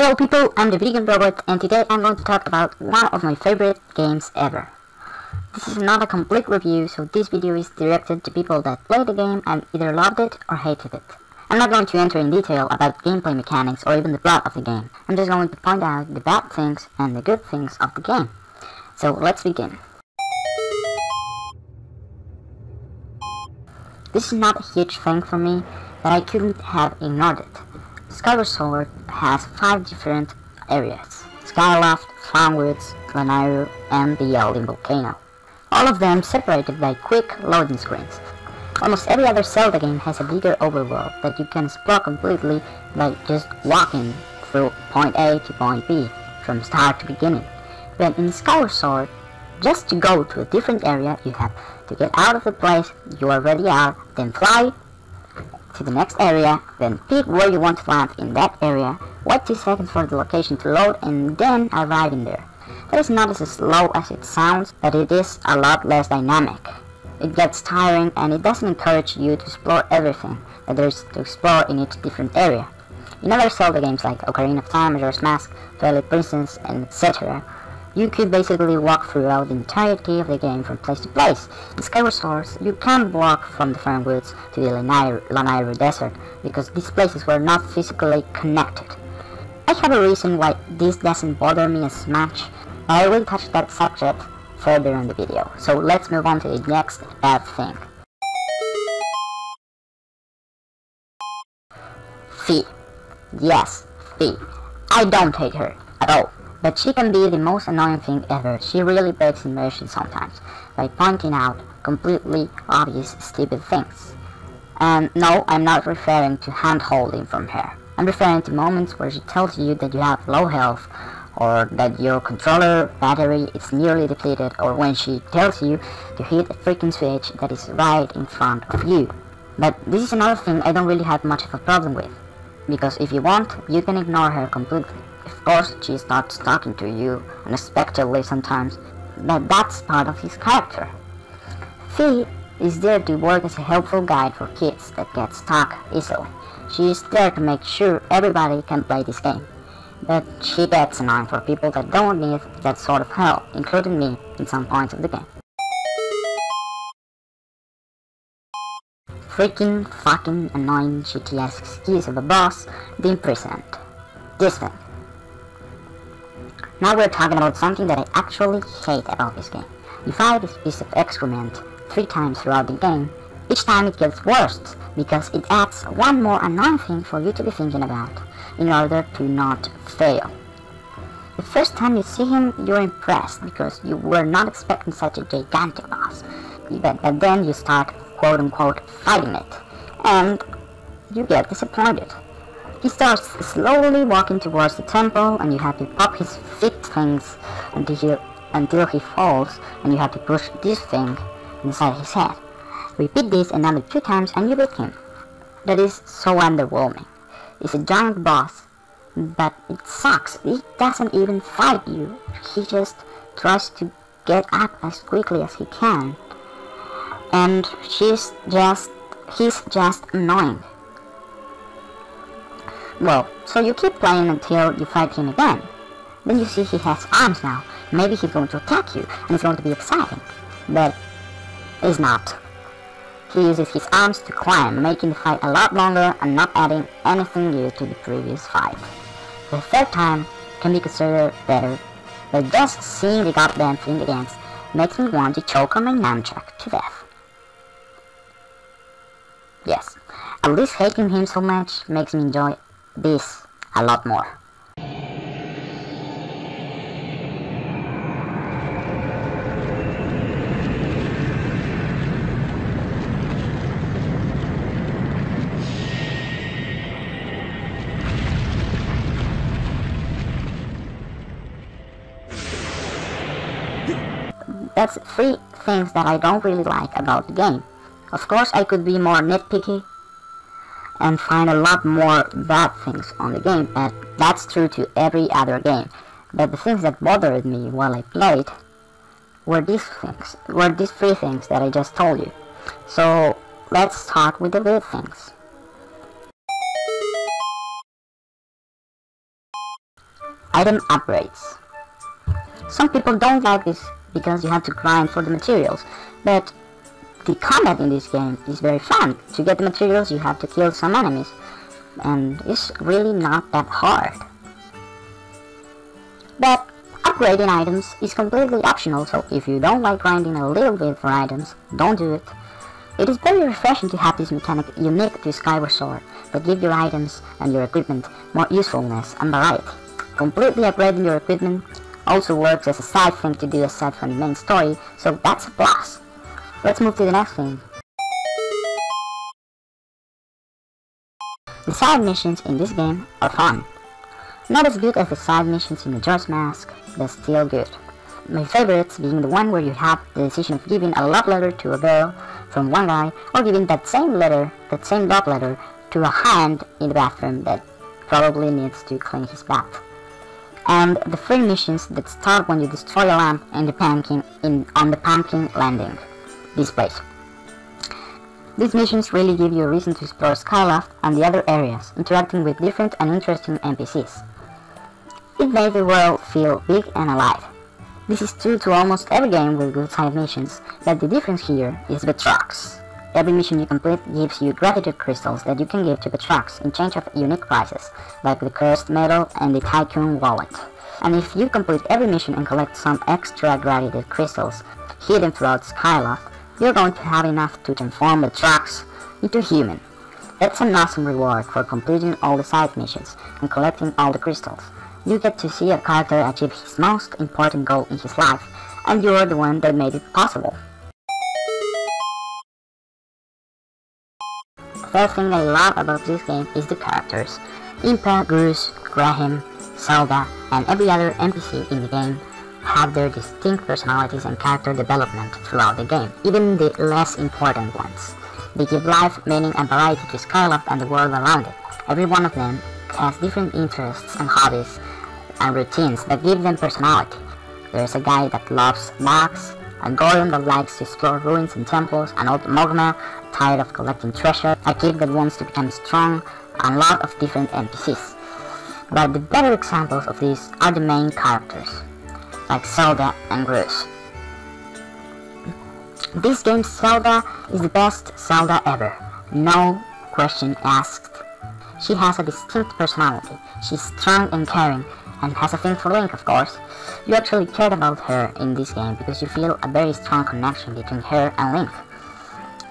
Hello people, I'm the Vegan Robot, and today I'm going to talk about one of my favorite games ever. This is not a complete review, so this video is directed to people that played the game and either loved it or hated it. I'm not going to enter in detail about gameplay mechanics or even the plot of the game. I'm just going to point out the bad things and the good things of the game. So let's begin. This is not a huge thing for me, but I couldn't have ignored it. Skyward Sword has 5 different areas: Skyloft, Farmwoods, Lanairu, and the Yielding Volcano. All of them separated by quick loading screens. Almost every other Zelda game has a bigger overworld that you can explore completely by just walking through point A to point B from start to beginning. But in Skyward Sword, just to go to a different area, you have to get out of the place you already are, then fly to the next area, then pick where you want to land in that area, wait 2 seconds for the location to load, and then arrive in there. That is not as slow as it sounds, but it is a lot less dynamic. It gets tiring and it doesn't encourage you to explore everything that there is to explore in each different area. In other Zelda games like Ocarina of Time, Majora's Mask, Twilight Princess, and etc., you could basically walk throughout the entirety of the game from place to place. In Skyward Sword, you can't walk from the Farmwoods to the Lanairu Desert because these places were not physically connected. I have a reason why this doesn't bother me as much, but I will touch that subject further in the video. So let's move on to the next bad thing. Fi. Yes, Fi. I don't hate her at all. But she can be the most annoying thing ever. She really breaks immersion sometimes by pointing out completely obvious stupid things. And no, I'm not referring to hand-holding from her. I'm referring to moments where she tells you that you have low health, or that your controller battery is nearly depleted, or when she tells you to hit a freaking switch that is right in front of you. But this is another thing I don't really have much of a problem with, because if you want, you can ignore her completely. Of course, she starts talking to you unexpectedly sometimes, but that's part of his character. Fi is there to work as a helpful guide for kids that get stuck easily. She is there to make sure everybody can play this game, but she gets annoying for people that don't need that sort of help, including me in some points of the game. Freaking fucking annoying shitty ass excuse of a boss being present. This thing. Now we're talking about something that I actually hate about this game. You fight this piece of excrement 3 times throughout the game. Each time it gets worse, because it adds one more annoying thing for you to be thinking about, in order to not fail. The first time you see him, you're impressed, because you were not expecting such a gigantic boss. But then you start, quote-unquote, fighting it, and you get disappointed. He starts slowly walking towards the temple, and you have to pop his feet things until he falls, and you have to push this thing inside his head. Repeat this another 2 times and you beat him. That is so underwhelming. It's a giant boss, but it sucks. He doesn't even fight you. He just tries to get up as quickly as he can. And he's just annoying. Well, so you keep playing until you fight him again. Then you see he has arms now. Maybe he's going to attack you, and it's going to be exciting. But it's not. He uses his arms to climb, making the fight a lot longer and not adding anything new to the previous fight. The 3rd time can be considered better, but just seeing the goddamn thing again makes me want to choke on my nunchuck to death. Yes, at least hating him so much makes me enjoy this a lot more. That's 3 things that I don't really like about the game. Of course, I could be more nitpicky and find a lot more bad things on the game, but that's true to every other game. But the things that bothered me while I played were these 3 things that I just told you. So let's start with the good things. Item upgrades. Some people don't like this because you have to grind for the materials, but the combat in this game is very fun. To get the materials you have to kill some enemies, and it's really not that hard. But upgrading items is completely optional, so if you don't like grinding a little bit for items, don't do it. It is very refreshing to have this mechanic unique to Skyward Sword that give your items and your equipment more usefulness and variety. Completely upgrading your equipment also works as a side thing to do aside from the main story, so that's a plus. Let's move to the next thing. The side missions in this game are fun. Not as good as the side missions in the Majora's Mask, but still good. My favorites being the one where you have the decision of giving a love letter to a girl from one guy, or giving that same love letter to a hand in the bathroom that probably needs to clean his bath. And the free missions that start when you destroy a lamp in the on the pumpkin landing. This place. These missions really give you a reason to explore Skyloft and the other areas, interacting with different and interesting NPCs. It made the world feel big and alive. This is true to almost every game with good side missions, but the difference here is the trucks. Every mission you complete gives you gratitude crystals that you can give to the trucks in change of unique prizes, like the cursed medal and the tycoon wallet. And if you complete every mission and collect some extra gratitude crystals hidden throughout Skyloft, you're going to have enough to transform the trucks into human. That's an awesome reward for completing all the side missions and collecting all the crystals. You get to see a character achieve his most important goal in his life, and you're the one that made it possible. The first thing I love about this game is the characters. Impa, Groose, Graham, Zelda, and every other NPC in the game have their distinct personalities and character development throughout the game, even the less important ones. They give life, meaning, and variety to Skyloft and the world around it. Every one of them has different interests and hobbies and routines that give them personality. There's a guy that loves bugs, a Goron that likes to explore ruins and temples, an old Mogma tired of collecting treasure, a kid that wants to become strong, and a lot of different NPCs. But the better examples of these are the main characters, like Zelda and Groose. This game's Zelda is the best Zelda ever, no question asked. She has a distinct personality, she's strong and caring, and has a thing for Link, of course. You actually cared about her in this game because you feel a very strong connection between her and Link.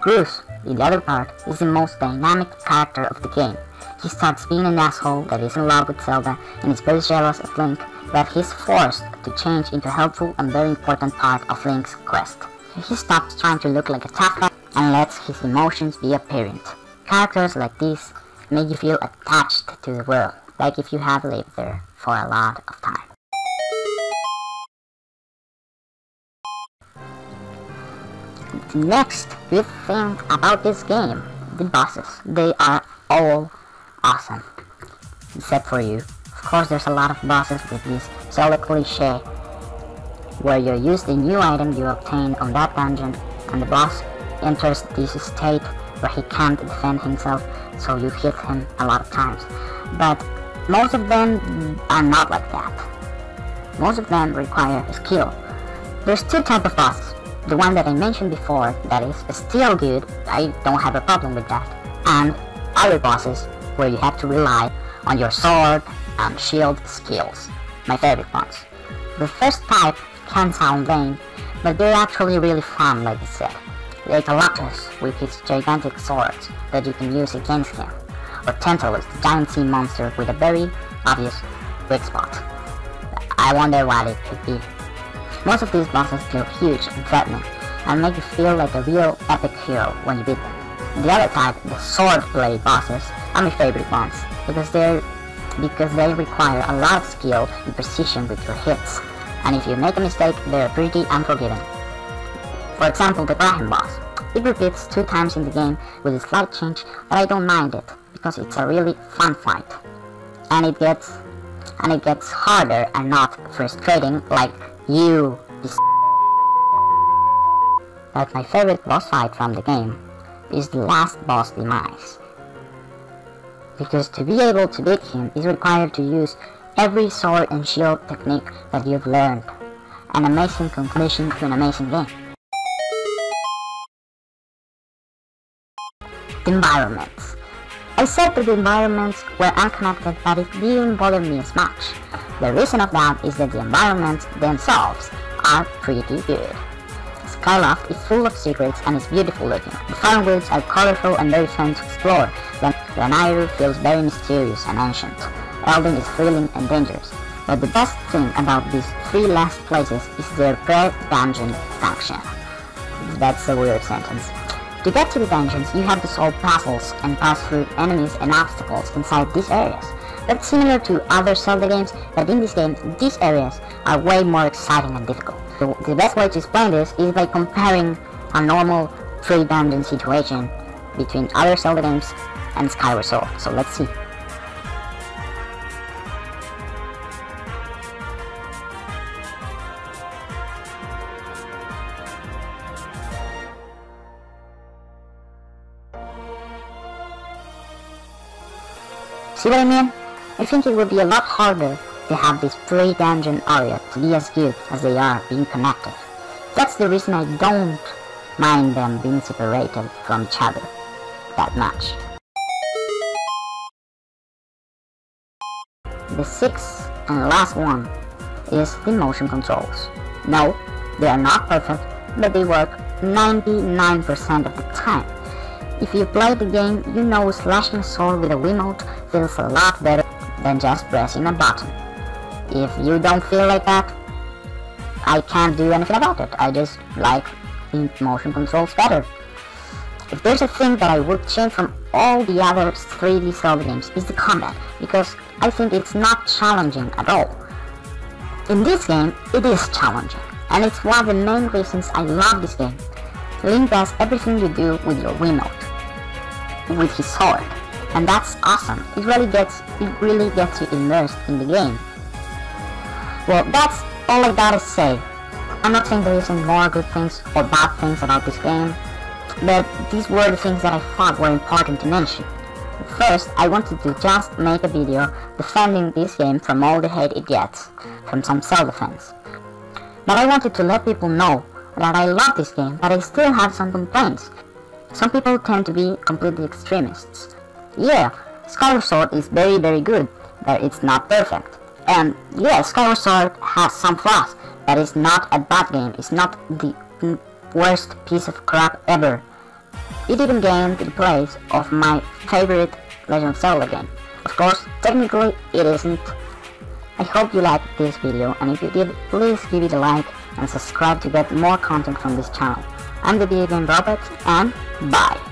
Groose, in the other part, is the most dynamic character of the game. He starts being an asshole that is in love with Zelda and is very jealous of Link, but he's forced to change into a helpful and very important part of Link's quest. He stops trying to look like a tough guy and lets his emotions be apparent. Characters like this make you feel attached to the world, like if you have lived there for a lot of time. The next good thing about this game, the bosses. They are all awesome, except for you. Of course, there's a lot of bosses with this Zelda cliché, where you use the new item you obtained on that dungeon, and the boss enters this state where he can't defend himself, so you hit him a lot of times. But most of them are not like that. Most of them require skill. There's two types of bosses. The one that I mentioned before, that is still good, I don't have a problem with that. And other bosses where you have to rely on your sword and shield skills. My favorite ones. The first type can sound lame, but they're actually really fun, like I said. Like Galactus with his gigantic swords that you can use against him, or Tantalus, the giant sea monster with a very obvious weak spot. I wonder what it could be. Most of these bosses feel huge and threatening, and make you feel like a real epic hero when you beat them. The other type, the sword blade bosses, are my favorite ones, because they require a lot of skill and precision with your hits, and if you make a mistake, they're pretty unforgiving. For example, the Graham boss. It repeats 2 times in the game with a slight change, but I don't mind it, because it's a really fun fight. And it gets harder and not frustrating like you. But my favorite boss fight from the game is the last boss demise. Because to be able to beat him is required to use every sword and shield technique that you've learned. An amazing conclusion to an amazing game. The environments. I said that the environments were unconnected, but it didn't bother me as much. The reason of that is that the environments themselves are pretty good. Skyloft is full of secrets and is beautiful looking. The farmwoods are colorful and very fun to explore. Lanayru feels very mysterious and ancient. Eldin is thrilling and dangerous. But the best thing about these three last places is their pre-dungeon function. That's a weird sentence. To get to the dungeons, you have to solve puzzles and pass through enemies and obstacles inside these areas. That's similar to other Zelda games, but in this game, these areas are way more exciting and difficult. So the best way to explain this is by comparing a normal pre-dungeon situation between other Zelda games and Skyward Sword. So let's see. See what I mean? I think it would be a lot harder to have this pre-dungeon area to be as good as they are being connected. That's the reason I don't mind them being separated from each other that much. The sixth and last one is the motion controls. No, they are not perfect, but they work 99% of the time. If you play the game, you know slashing a sword with a Wiimote feels a lot better than just pressing a button. If you don't feel like that, I can't do anything about it. I just like the motion controls better. If there's a thing that I would change from all the other 3D Zelda games, is the combat, because I think it's not challenging at all. In this game, it is challenging, and it's one of the main reasons I love this game. Link does everything you do with your Wiimote, with his sword, and that's awesome. It really gets you immersed in the game. Well, that's all I gotta say. I'm not saying there isn't more good things or bad things about this game, but these were the things that I thought were important to mention. First, I wanted to just make a video defending this game from all the hate it gets from some Zelda fans. But I wanted to let people know that I love this game, but I still have some complaints. Some people tend to be completely extremists. Yeah, Skyward Sword is very good, but it's not perfect. And yeah, Skyward Sword has some flaws, but it's not a bad game. It's not the worst piece of crap ever. It even gained the place of my favorite Legend of Zelda game. Of course, technically it isn't. I hope you liked this video, and if you did, please give it a like and subscribe to get more content from this channel. I'm the Video Game Robot, and bye!